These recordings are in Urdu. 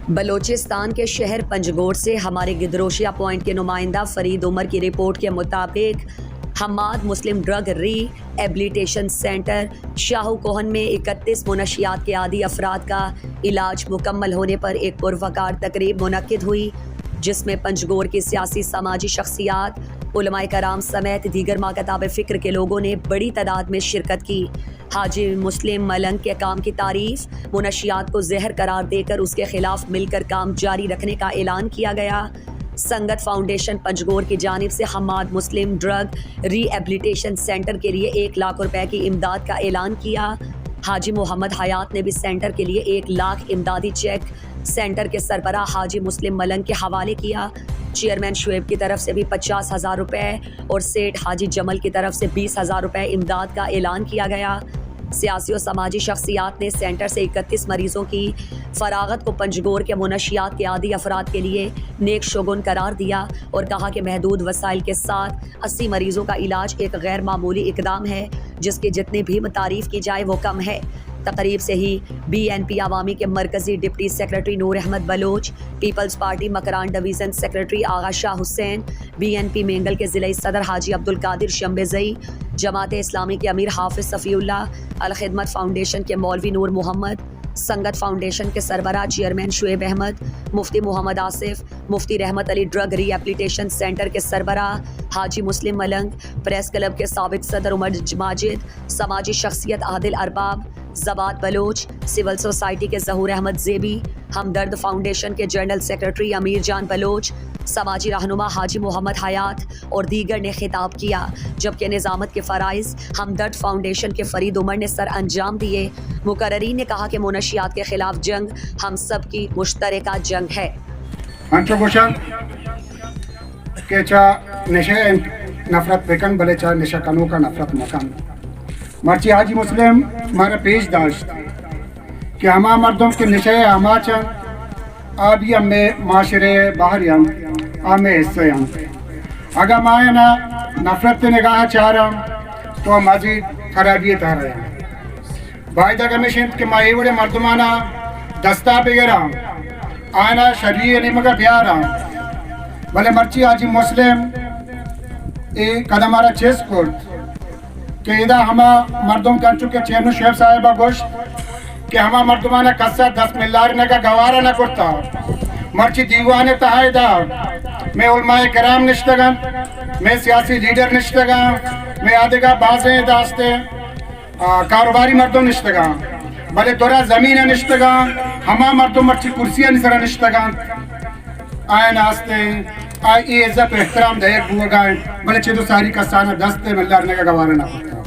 بلوچستان کے شہر پنجگور سے ہمارے گدروشیہ پوائنٹ کے نمائندہ فرید عمر کی رپورٹ کے مطابق حماد مسلم ڈرگ ری ایبلیٹیشن سینٹر شاہو کوہن میں 31 منشیات کے عادی افراد کا علاج مکمل ہونے پر ایک پروقار تقریب منعقد ہوئی، جس میں پنجگور کی سیاسی سماجی شخصیات، علماء کرام سمیت دیگر ماکتاب فکر کے لوگوں نے بڑی تعداد میں شرکت کی۔ حاجی مسلم ملنگ کے کام کی تعریف، منشیات کو زہر قرار دے کر اس کے خلاف مل کر کام جاری رکھنے کا اعلان کیا گیا۔ سنگت فاؤنڈیشن پنجگور کی جانب سے حماد مسلم ڈرگ ری ایبلیٹیشن سینٹر کے لیے 1 لاکھ روپے کی امداد کا اعلان کیا۔ حاجی محمد حیات نے بھی سینٹر کے لیے 1 لاکھ امدادی چیک سینٹر کے سربراہ حاجی مسلم ملنگ کے حوالے کیا۔ چیئرمین شعیب کی طرف سے بھی 50,000 روپے اور سیٹھ حاجی جمل کی طرف سے 20,000 روپے امداد کا اعلان کیا گیا۔ سیاسی و سماجی شخصیات نے سینٹر سے 31 مریضوں کی فراغت کو پنجگور کے منشیات کے عادی افراد کے لیے نیک شگون قرار دیا اور کہا کہ محدود وسائل کے ساتھ 80 مریضوں کا علاج ایک غیر معمولی اقدام ہے، جس کی جتنی بھی تعریف کی جائے وہ کم ہے۔ تقریب سے ہی BNP عوامی کے مرکزی deputy secretary Noor Ahmed Baloch, peoples party Makran division secretary Agha Shah Hussain, BNP Mengal کے ضلعی صدر حاجی عبدالقادر شمبزئی، جماعت اسلامی کے امیر حافظ صفی اللہ، الخدمت فاؤنڈیشن کے مولوی نور محمد، سنگت فاؤنڈیشن کے سربراہ چیئرمین شعیب احمد، مفتی محمد آصف، مفتی رحمت علی ڈرگ ری ایپلیٹیشن سینٹر کے سربراہ حاجی مسلم ملنگ، پریس کلب کے سابق صدر عمر ماجد، سماجی شخصیت عادل ارباب، زباد بلوچ، سول سوسائٹی کے ظہور احمد زیبی، ہمدرد فاؤنڈیشن کے جنرل سیکرٹری امیر جان بلوچ، سماجی رہنما حاجی محمد حیات اور دیگر نے خطاب کیا، جبکہ نظامت کے فرائض ہمدرد فاؤنڈیشن کے فرید عمر نے سر انجام دیے۔ مقررین نے کہا کہ منشیات کے خلاف جنگ ہم سب کی مشترکہ جنگ ہے۔ کہ چا نشے نفرت بکن بلے چا نشہ کنو کا نفرت مکن مرچی حاجی مسلم ہمارا پیش داشت کہ ہما مردم کے نشے ہما چن آبی ہمیں معاشرے باہر یم ہمیں حصے یم اگر مائے نا نفرت نگاہ چاہ رہا تو ہم مزید خرابی تھا رہے ہیں باید اگر میں شنت کہ ماہی وڑے مردمانا دستا بگرہ آئینہ شریع نمگا بیارہ بلے مرچی حاجی مسلم قدم آرہ چیز کرد کہ ادھا ہما مردم کر چکے چیرنو شعیب صاحبہ گوشت کہ ہما مردمانا قصہ 10 ملار نگا گوارہ نہ کرتا مرچی دیوانے تہائی دا میں علماء کرام نشتگا میں سیاسی لیڈر نشتگا میں آدھگا بازیں داستے کاروباری مردم نشتگا بلے دورا زمین نشتگا ہما مردم مرچی کرسیاں نسرا نشتگا آئین آستے آئی عزت و احترام دہیک بھو گائیں بلے چھے دو ساری کا سانہ دستے ملار نگا گوارہ نہ کرتا۔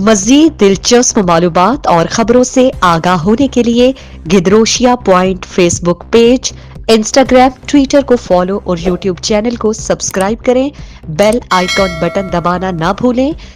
مزید دلچسپ معلومات اور خبروں سے آگاہ ہونے کے لیے Gedrosia point facebook page, Instagram, Twitter کو فالو اور یوٹیوب چینل کو سبسکرائب کریں۔ بیل آئیکن بٹن دبانا نہ بھولیں۔